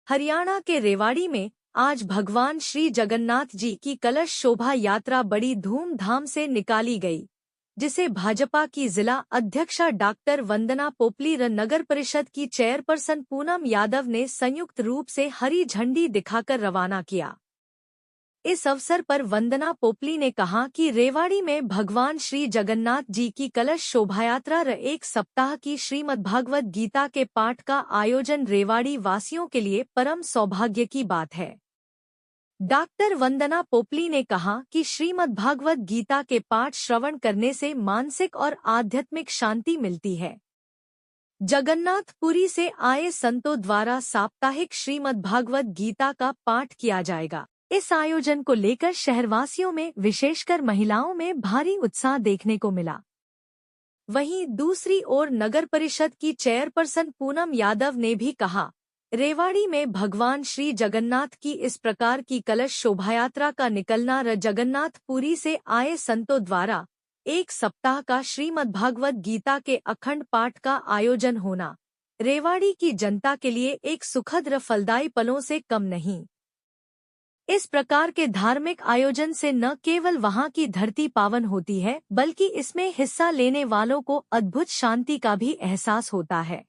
हरियाणा के रेवाड़ी में आज भगवान श्री जगन्नाथ जी की कलश शोभा यात्रा बड़ी धूमधाम से निकाली गई, जिसे भाजपा की जिला अध्यक्षा डॉक्टर वंदना पोपली व नगर परिषद की चेयरपर्सन पूनम यादव ने संयुक्त रूप से हरी झंडी दिखाकर रवाना किया। इस अवसर पर वंदना पोपली ने कहा कि रेवाड़ी में भगवान श्री जगन्नाथ जी की कलश शोभायात्रा र एक सप्ताह की श्रीमद्भागवत गीता के पाठ का आयोजन रेवाड़ी वासियों के लिए परम सौभाग्य की बात है। डॉक्टर वंदना पोपली ने कहा कि श्रीमद्भागवत गीता के पाठ श्रवण करने से मानसिक और आध्यात्मिक शांति मिलती है। जगन्नाथपुरी से आए संतों द्वारा साप्ताहिक श्रीमद्भागवत गीता का पाठ किया जाएगा। इस आयोजन को लेकर शहरवासियों में विशेषकर महिलाओं में भारी उत्साह देखने को मिला। वहीं दूसरी ओर नगर परिषद की चेयरपर्सन पूनम यादव ने भी कहा, रेवाड़ी में भगवान श्री जगन्नाथ की इस प्रकार की कलश शोभायात्रा का निकलना र जगन्नाथपुरी से आए संतों द्वारा एक सप्ताह का श्रीमद्भागवत गीता के अखंड पाठ का आयोजन होना रेवाड़ी की जनता के लिए एक सुखद व फलदायी पलों से कम नहीं। इस प्रकार के धार्मिक आयोजन से न केवल वहां की धरती पावन होती है, बल्कि इसमें हिस्सा लेने वालों को अद्भुत शांति का भी एहसास होता है।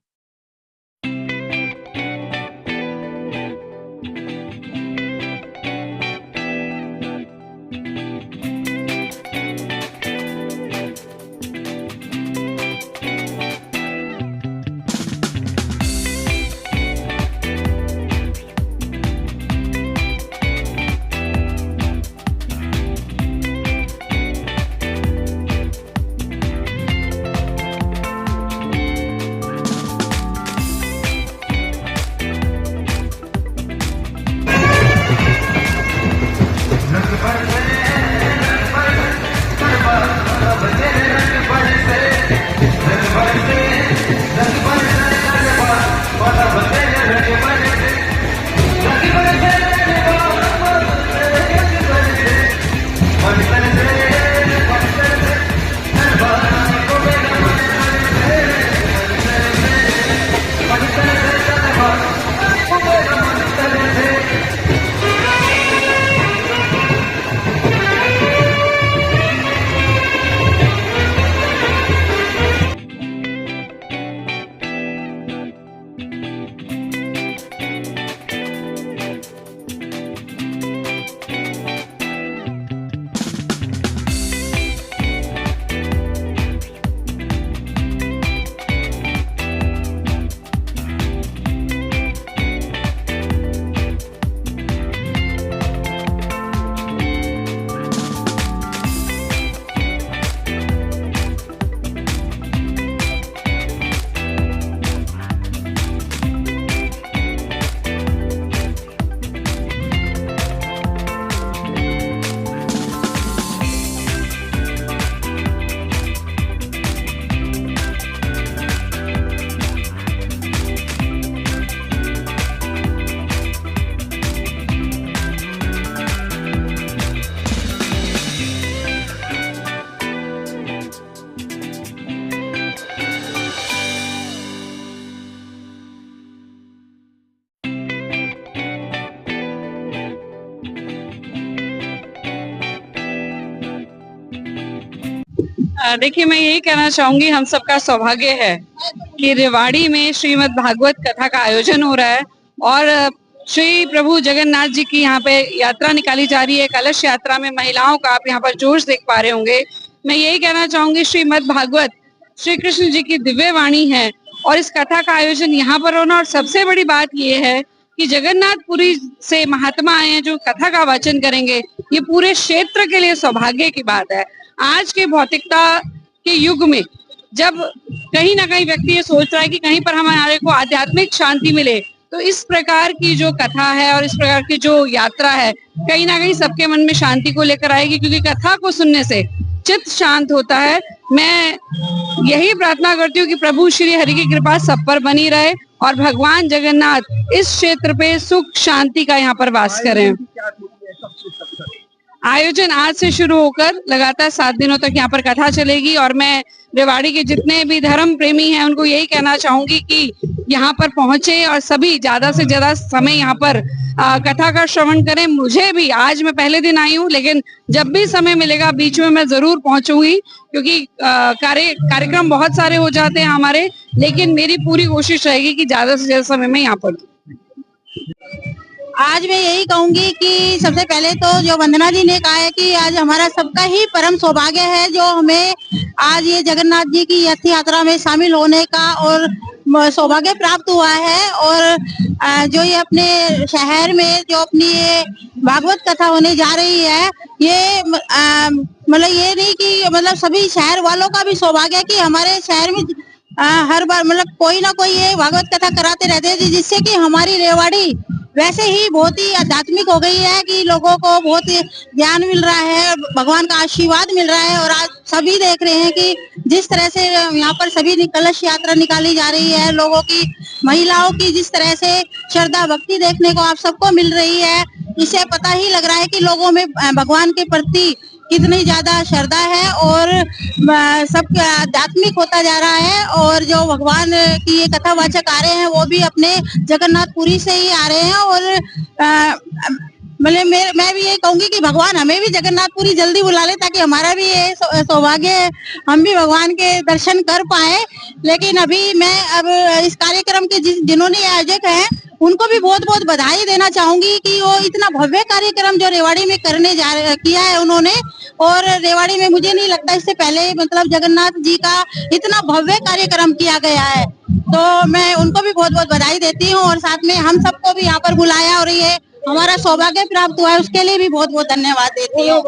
देखिए, मैं यही कहना चाहूंगी, हम सबका सौभाग्य है कि रेवाड़ी में श्रीमद् भागवत कथा का आयोजन हो रहा है और श्री प्रभु जगन्नाथ जी की यहाँ पे यात्रा निकाली जा रही है। कलश यात्रा में महिलाओं का आप यहाँ पर जोश देख पा रहे होंगे। मैं यही कहना चाहूंगी, श्रीमद् भागवत श्री कृष्ण जी की दिव्य वाणी है और इस कथा का आयोजन यहाँ पर होना, और सबसे बड़ी बात ये है कि जगन्नाथपुरी से महात्मा आए हैं जो कथा का वाचन करेंगे। ये पूरे क्षेत्र के लिए सौभाग्य की बात है। आज के भौतिकता के युग में जब कहीं ना कहीं व्यक्ति ये सोच रहा है कि कहीं पर हमारे को आध्यात्मिक शांति मिले, तो इस प्रकार की जो कथा है और इस प्रकार की जो यात्रा है कहीं ना कहीं सबके मन में शांति को लेकर आएगी, क्योंकि कथा को सुनने से चित्त शांत होता है। मैं यही प्रार्थना करती हूँ कि प्रभु श्री हरि की कृपा सब पर बनी रहे और भगवान जगन्नाथ इस क्षेत्र पे सुख शांति का यहाँ पर वास करें। आयोजन आज से शुरू होकर लगातार 7 दिनों तक यहाँ पर कथा चलेगी और मैं रेवाड़ी के जितने भी धर्म प्रेमी हैं उनको यही कहना चाहूंगी कि यहाँ पर पहुंचे और सभी ज्यादा से ज्यादा समय यहाँ पर कथा का श्रवण करें। मुझे भी, आज मैं पहले दिन आई हूँ, लेकिन जब भी समय मिलेगा बीच में मैं जरूर पहुंचूंगी, क्योंकि कार्यक्रम बहुत सारे हो जाते हैं हमारे, लेकिन मेरी पूरी कोशिश रहेगी कि ज्यादा से ज्यादा समय में यहाँ पर। आज मैं यही कहूंगी कि सबसे पहले तो जो वंदना जी ने कहा है कि आज हमारा सबका ही परम सौभाग्य है जो हमें आज ये जगन्नाथ जी की रथ यात्रा में शामिल होने का और सौभाग्य प्राप्त हुआ है। और जो ये अपने शहर में जो अपनी ये भागवत कथा होने जा रही है, ये मतलब ये नहीं कि मतलब सभी शहर वालों का भी सौभाग्य है कि हमारे शहर में हर बार मतलब कोई ना कोई ये भागवत कथा कराते रहते हैं, जिससे कि हमारी रेवाड़ी वैसे ही बहुत ही आध्यात्मिक हो गई है कि लोगों को बहुत ज्ञान मिल रहा है, भगवान का आशीर्वाद मिल रहा है। और आज सभी देख रहे हैं कि जिस तरह से यहाँ पर सभी कलश यात्रा निकाली जा रही है, लोगों की, महिलाओं की जिस तरह से श्रद्धा भक्ति देखने को आप सबको मिल रही है, इससे पता ही लग रहा है कि लोगों में भगवान के प्रति कितनी ज्यादा श्रद्धा है और सब आध्यात्मिक होता जा रहा है। और जो भगवान की ये कथावाचक आ रहे हैं वो भी अपने जगन्नाथपुरी से ही आ रहे हैं। और मतलब मैं भी ये कहूंगी कि भगवान हमें भी जगन्नाथपुरी जल्दी बुला ले, ताकि हमारा भी ये सौभाग्य, हम भी भगवान के दर्शन कर पाए। लेकिन अभी मैं अब इस कार्यक्रम के जिन्होंने आयोजक हैं उनको भी बहुत बहुत बधाई देना चाहूंगी कि वो इतना भव्य कार्यक्रम जो रेवाड़ी में किया है उन्होंने। और रेवाड़ी में मुझे नहीं लगता इससे पहले मतलब जगन्नाथ जी का इतना भव्य कार्यक्रम किया गया है, तो मैं उनको भी बहुत बहुत बधाई देती हूँ। और साथ में हम सबको भी यहाँ पर बुलाया और ये हमारा सौभाग्य प्राप्त हुआ है, उसके लिए भी बहुत बहुत धन्यवाद देती हूँ।